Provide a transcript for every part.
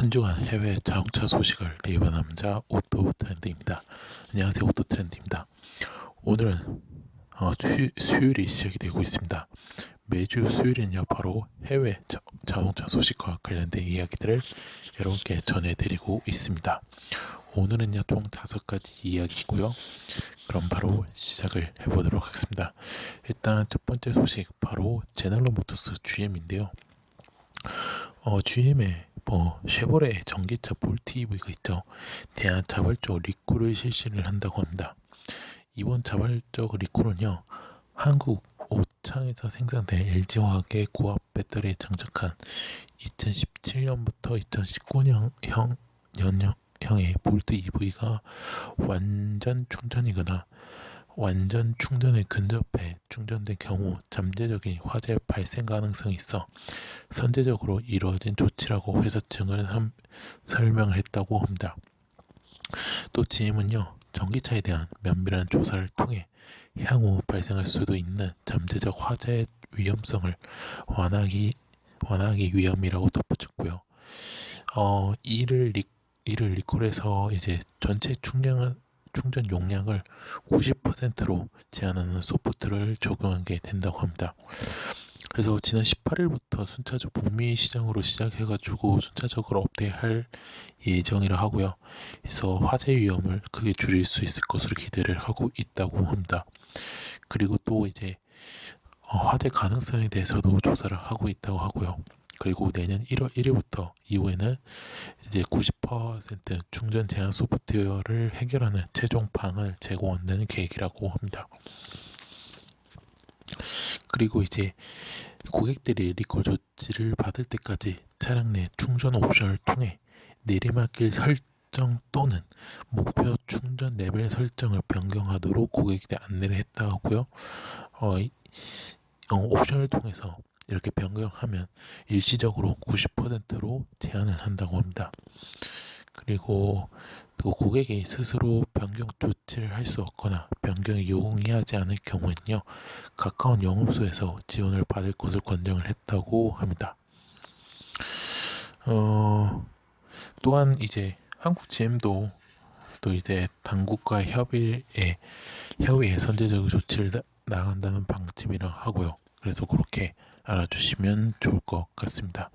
한 주간 해외 자동차 소식을 리뷰하는 남자 오토트렌드입니다. 안녕하세요, 오토트렌드입니다. 오늘은 수요일이 시작이 되고 있습니다. 매주 수요일은요 바로 해외 자동차 소식과 관련된 이야기들을 여러분께 전해드리고 있습니다. 오늘은요 총 5가지 이야기고요. 그럼 바로 시작을 해보도록 하겠습니다. 일단 첫 번째 소식 바로 제너럴 모터스 GM인데요. GM의 쉐보레 전기차 볼트 EV가 있죠. 대한 자발적 리콜을 실시를 한다고 합니다. 이번 자발적 리콜은요, 한국 오창에서 생산된 LG화학의 고압 배터리에 장착한 2017년부터 2019년형의 볼트 EV가 완전 충전에 근접해 충전된 경우 잠재적인 화재 발생 가능성이 있어 선제적으로 이루어진 조치라고 회사 측은 설명을 했다고 합니다. 또 GM은요, 전기차에 대한 면밀한 조사를 통해 향후 발생할 수도 있는 잠재적 화재 위험성을 완화하기 위함이라고 덧붙였고요. 이를 리콜해서 이제 전체 충전 용량을 90%로 제한하는 소프트를 적용하게 된다고 합니다. 그래서 지난 18일부터 순차적 북미 시장으로 시작해가지고 순차적으로 업데이트할 예정이라 하고요. 그래서 화재 위험을 크게 줄일 수 있을 것으로 기대를 하고 있다고 합니다. 그리고 또 이제 화재 가능성에 대해서도 조사를 하고 있다고 하고요. 그리고 내년 1월 1일부터 이후에는 이제 90% 충전 제한 소프트웨어를 해결하는 최종 방안을 제공한다는 계획이라고 합니다. 그리고 이제 고객들이 리콜 조치를 받을 때까지 차량 내 충전 옵션을 통해 내리막길 설정 또는 목표 충전 레벨 설정을 변경하도록 고객에게 안내를 했다고 하고요. 옵션을 통해서 이렇게 변경하면 일시적으로 90%로 제한을 한다고 합니다. 그리고 또 고객이 스스로 변경 조치를 할 수 없거나 변경이 용이하지 않을 경우에는요, 가까운 영업소에서 지원을 받을 것을 권장을 했다고 합니다. 또한 이제 한국 GM도 또 이제 당국과의 협의에 선제적 조치를 나간다는 방침이라 하고요. 그래서 그렇게 알아주시면 좋을 것 같습니다.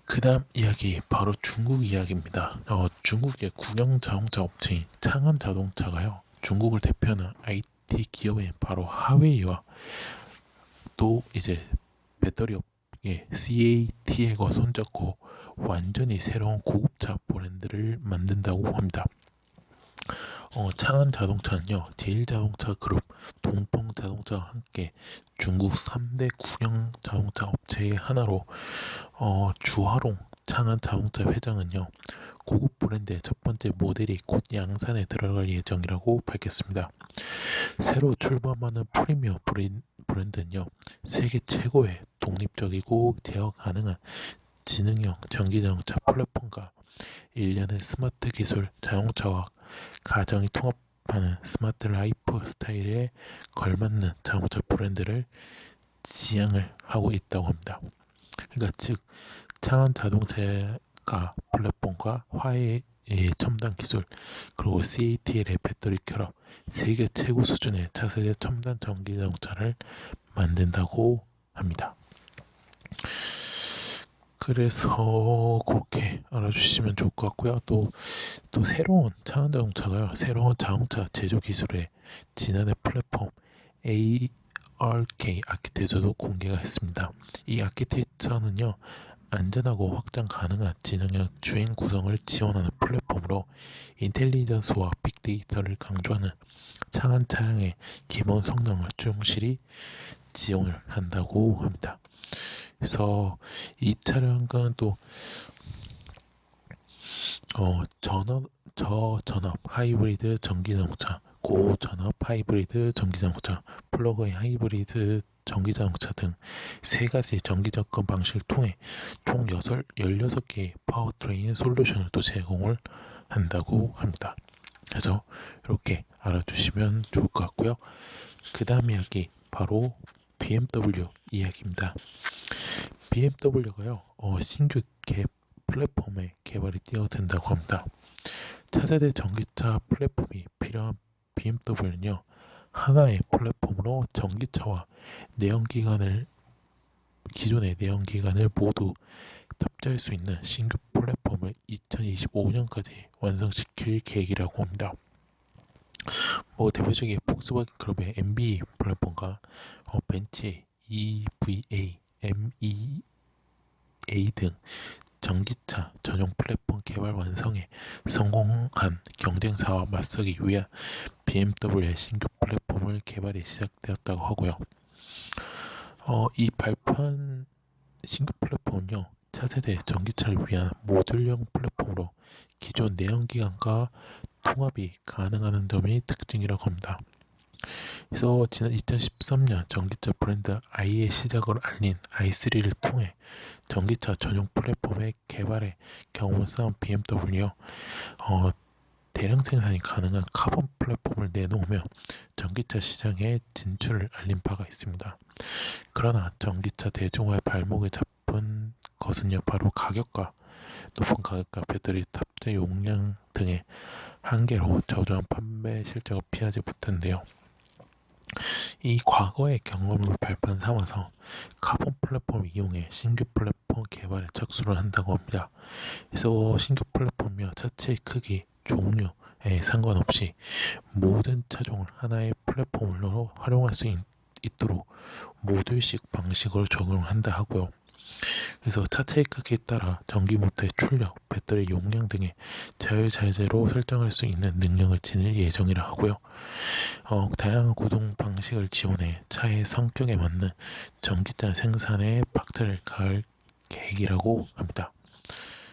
그 다음 이야기 바로 중국 이야기입니다. 중국의 국영 자동차 업체인 창안 자동차가요, 중국을 대표하는 IT 기업인 바로 하웨이와 또 이제 배터리 업계 CATL과 손잡고 완전히 새로운 고급차 브랜드를 만든다고 합니다. 창안 자동차는요, 제일자동차 그룹 동펑자동차와 함께 중국 3대 국영 자동차 업체의 하나로 주화롱 창안 자동차 회장은요, 고급 브랜드의 첫 번째 모델이 곧 양산에 들어갈 예정이라고 밝혔습니다. 새로 출범하는 프리미엄 브랜드는요, 세계 최고의 독립적이고 제어 가능한 지능형 전기자동차 플랫폼과 일련의 스마트 기술 자동차와 가정이 통합하는 스마트 라이프 스타일에 걸맞는 자동차 브랜드를 지향을 하고 있다고 합니다. 그러니까 즉 창안 자동차가 플랫폼과 화해의 첨단 기술 그리고 CATL의 배터리 결합 세계 최고 수준의 차세대 첨단 전기 자동차를 만든다고 합니다. 그래서 그렇게 알아주시면 좋을 것 같고요. 또 새로운 창안 자동차가요, 새로운 자동차 제조 기술의 지난해 플랫폼 ARK 아키텍처도 공개가 했습니다. 이 아키텍처는요, 안전하고 확장 가능한 지능형 주행 구성을 지원하는 플랫폼으로 인텔리전스와 빅데이터를 강조하는 창안 차량의 기본 성능을 충실히 지원을 한다고 합니다. 그래서 이 차량은 또 저전압 하이브리드 전기자동차, 고전압 하이브리드 전기자동차, 플러그인 하이브리드 전기자동차 등 3가지 전기접근 방식을 통해 총 16개의 파워트레인 솔루션을 또 제공을 한다고 합니다. 그래서 이렇게 알아두시면 좋을 것 같고요. 그 다음 이야기 바로 BMW 이야기입니다. BMW가요, 신규 플랫폼의 개발이 뛰어든다고 합니다. 차세대 전기차 플랫폼이 필요한 BMW는요, 하나의 플랫폼으로 전기차와 기존의 내연기관을 모두 탑재할 수 있는 신규 플랫폼을 2025년까지 완성시킬 계획이라고 합니다. 대표적인 폭스바겐 그룹의 MB 플랫폼과 벤츠의 EVA, MEA 등 전기차 전용 플랫폼 개발 완성에 성공한 경쟁사와 맞서기 위한 BMW의 신규 플랫폼을 개발이 시작되었다고 하고요. 이 발표한 신규 플랫폼은요, 차세대 전기차를 위한 모듈형 플랫폼으로 기존 내연기관과 통합이 가능한 점이 특징이라고 합니다. 그래서 지난 2013년 전기차 브랜드 i의 시작을 알린 i3를 통해 전기차 전용 플랫폼의 개발에 경험을 쌓은 BMW요, 대량 생산이 가능한 카본 플랫폼을 내놓으며 전기차 시장에 진출을 알린 바가 있습니다. 그러나 전기차 대중화의 발목을 잡은 것은요, 바로 높은 가격과 배터리 탑재 용량 등의 한계로 저조한 판매 실적을 피하지 못한데요. 이 과거의 경험을 발판 삼아서 카본 플랫폼을 이용해 신규 플랫폼 개발에 착수를 한다고 합니다. 그래서 신규 플랫폼이며 차체의 크기, 종류에 상관없이 모든 차종을 하나의 플랫폼으로 활용할 수 있도록 모듈식 방식으로 적용한다 하고요. 그래서 차체의 크기에 따라 전기 모터의 출력, 배터리 용량 등의 자유자재로 설정할 수 있는 능력을 지닐 예정이라 하고요. 다양한 구동 방식을 지원해 차의 성격에 맞는 전기차 생산에 박차를 가할 계획이라고 합니다.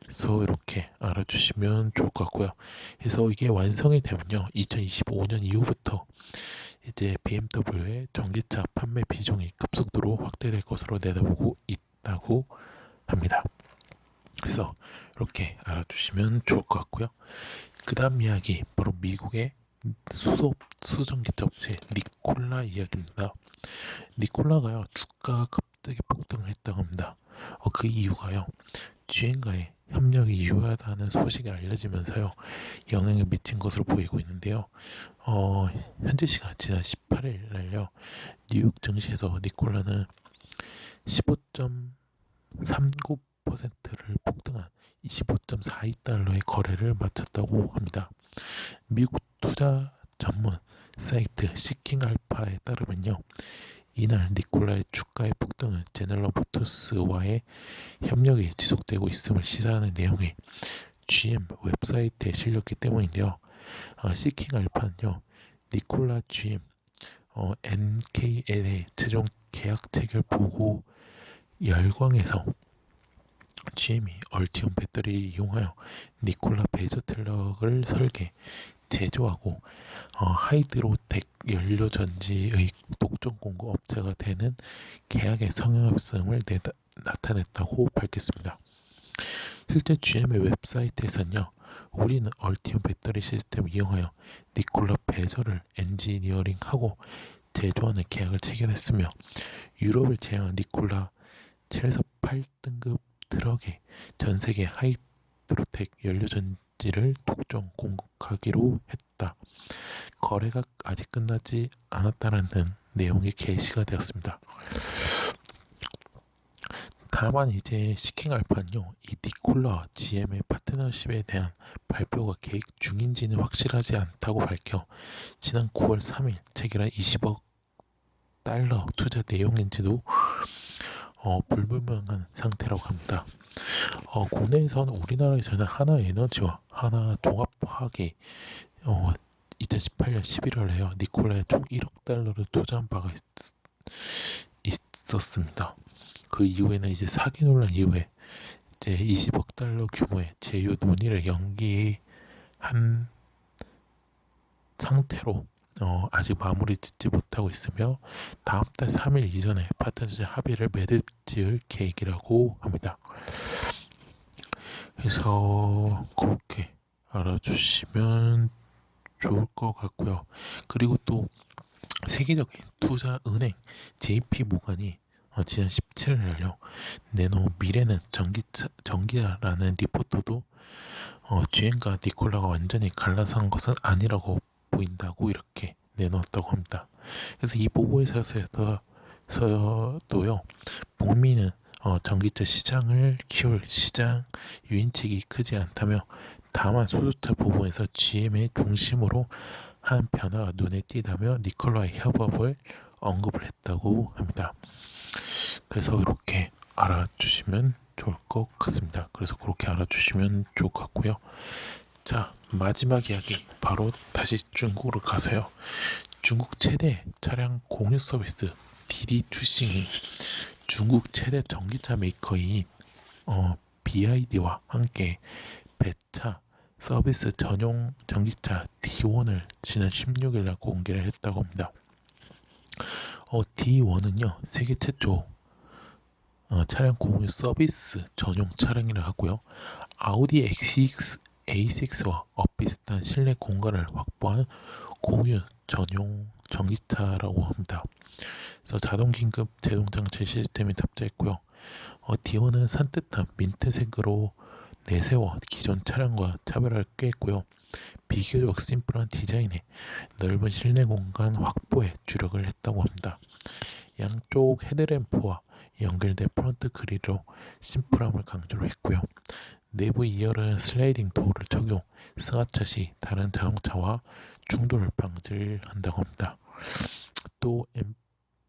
그래서 이렇게 알아주시면 좋을 것 같고요. 그래서 이게 완성이 되면요, 2025년 이후부터 이제 BMW의 전기차 판매 비중이 급속도로 확대될 것으로 내다보고 있다고 합니다. 그래서 이렇게 알아두시면 좋을 것 같고요. 그 다음 이야기 바로 미국의 수전기차 업체 니콜라 이야기입니다. 니콜라가요, 주가가 갑자기 폭등을 했다고 합니다. 그 이유가요, GM과의 협력이 유효하다는 소식이 알려지면서요, 영향을 미친 것으로 보이고 있는데요. 현재 시간 지난 18일 날요, 뉴욕 증시에서 니콜라는 15.39%를 폭등한 25.42달러의 거래를 마쳤다고 합니다. 미국 투자 전문 사이트 시킹알파에 따르면요, 이날 니콜라의 주가의 폭등은 제너럴 모터스와의 협력이 지속되고 있음을 시사하는 내용의 GM 웹사이트에 실렸기 때문인데요. 시킹알파는요, 니콜라 GM NKL의 최종 계약 체결 보고 열광에서 GM이 얼티움 배터리를 이용하여 니콜라 베이저텔럭을 설계, 제조하고 하이드로텍 연료전지의 독점 공급 업체가 되는 계약의 성향성을 나타냈다고 밝혔습니다. 실제 GM의 웹사이트에서는요, 우리는 얼티움 배터리 시스템을 이용하여 니콜라 베이저를 엔지니어링하고 제조하는 계약을 체결했으며, 유럽을 제외한 니콜라 7에서 8등급 트럭에 전세계 하이드로텍 연료전지를 독점 공급하기로 했다. 거래가 아직 끝나지 않았다는 내용이 게시가 되었습니다. 다만 이제 시킹알파는요, 이 니콜라와 GM의 파트너십에 대한 발표가 계획 중인지는 확실하지 않다고 밝혀 지난 9월 3일 체결한 20억 달러 투자 내용인지도 불분명한 상태라고 합니다. 국내에서는 우리나라에서는 하나에너지와 하나종합화학이 2018년 11월에요, 니콜라에 총 1억 달러를 투자한 바가 있었습니다. 그 이후에는 이제 사기 논란 이후에 이제 20억 달러 규모의 제휴 논의를 연기한 상태로 아직 마무리 짓지 못하고 있으며 다음 달 3일 이전에 파트너십 합의를 맺을 계획이라고 합니다. 그래서 그렇게 알아주시면 좋을 것 같고요. 그리고 또 세계적인 투자 은행 JP 모간이 지난 17일 날요. 네노 미래는 전기라는 리포터도 GM과 니콜라가 완전히 갈라선 것은 아니라고 보인다고 이렇게 내놓았다고 합니다. 그래서 이 보고서에서도요, 북미는 전기차 시장을 키울 시장 유인책이 크지 않다며 다만 수소차 부분에서 GM의 중심으로 한 변화가 눈에 띄다며 니콜라의 협업을 언급을 했다고 합니다. 그래서 이렇게 알아주시면 좋을 것 같습니다. 그래서 그렇게 알아주시면 좋을 것 같고요. 자, 마지막 이야기 바로 다시 중국으로 가서요. 중국 최대 차량 공유 서비스 디디 추싱이 중국 최대 전기차 메이커인 BYD와 함께 배차 서비스 전용 전기차 D1을 지난 16일 날 공개를 했다고 합니다. D1은요, 세계 최초 차량 공유 서비스 전용 차량이라 하고요. 아우디 A6와 비슷한 실내 공간을 확보한 공유 전용 전기차라고 합니다. 그래서 자동 긴급 제동 장치 시스템이 탑재했고요. D1은 산뜻한 민트색으로 내세워 기존 차량과 차별화를 꾀했고요. 비교적 심플한 디자인에 넓은 실내 공간 확보에 주력을 했다고 합니다. 양쪽 헤드램프와 연결된 프론트 그릴로 심플함을 강조를 했고요. 내부 2열은 슬라이딩 도어를 적용, 승하차 시 다른 자동차와 충돌을 방지한다고 합니다. 또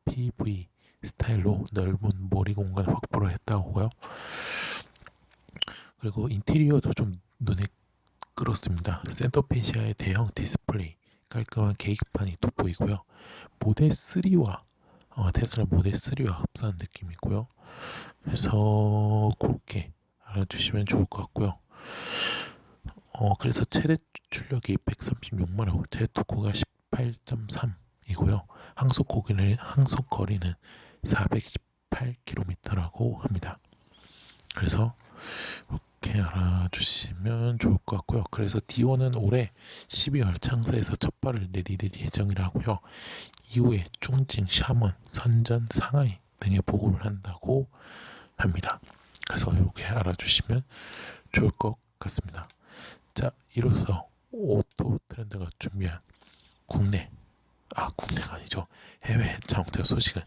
MPV 스타일로 넓은 머리 공간 확보를 했다고 하고요. 그리고 인테리어도 좀 눈에 끌었습니다. 센터페시아의 대형 디스플레이, 깔끔한 계기판이 돋보이고요. 모델 3와 테슬라 모델 3와 흡사한 느낌이고요. 그래서 그렇게 알아주시면 좋을 것 같고요. 그래서 최대 출력이 136마력, 최대 토크가 18.3이고요. 항속 거리는 418km라고 합니다. 그래서 이렇게 알아주시면 좋을 것 같고요. 그래서 D1은 올해 12월 창사에서 첫 발을 내디딜 예정이라 하고요. 이후에 중징, 샤먼, 선전, 상하이 등에 보고를 한다고 합니다. 그래서 이렇게 알아주시면 좋을 것 같습니다. 자, 이로써 오토 트렌드가 준비한 국내가 아니죠. 해외 자동차 소식은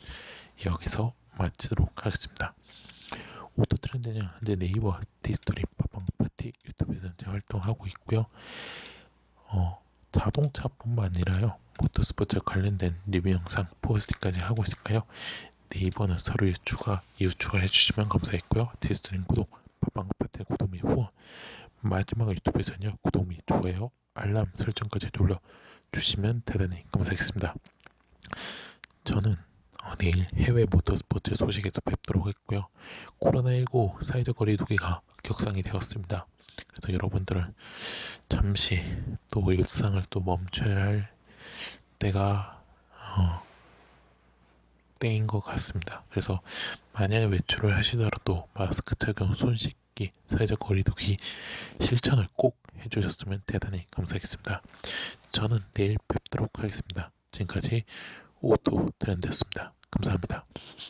여기서 마치도록 하겠습니다. 오토 트렌드는 현재 네이버, 디스토리, 팟빵파티, 유튜브에서 현재 활동하고 있고요. 자동차뿐만 아니라요. 모터스포츠 관련된 리뷰 영상, 포스팅까지 하고 있으니까요. 네이버는 서로 이후 추가해 주시면 감사했고요. 디스토리 구독, 팟빵파티 구독 및 후원, 마지막 유튜브에서는요. 구독 및 좋아요, 알람 설정까지 눌러주시면 대단히 감사하겠습니다. 저는 내일 해외 모터스포츠 소식에서 뵙도록 했고요. 코로나19 사회적 거리두기가 격상이 되었습니다. 그래서 여러분들은 잠시 또 일상을 또 멈춰야 할 때가 때인 것 같습니다. 그래서 만약에 외출을 하시더라도 마스크 착용, 손 씻기, 사회적 거리두기 실천을 꼭 해주셨으면 대단히 감사하겠습니다. 저는 내일 뵙도록 하겠습니다. 지금까지 오토 트렌드였습니다. 감사합니다.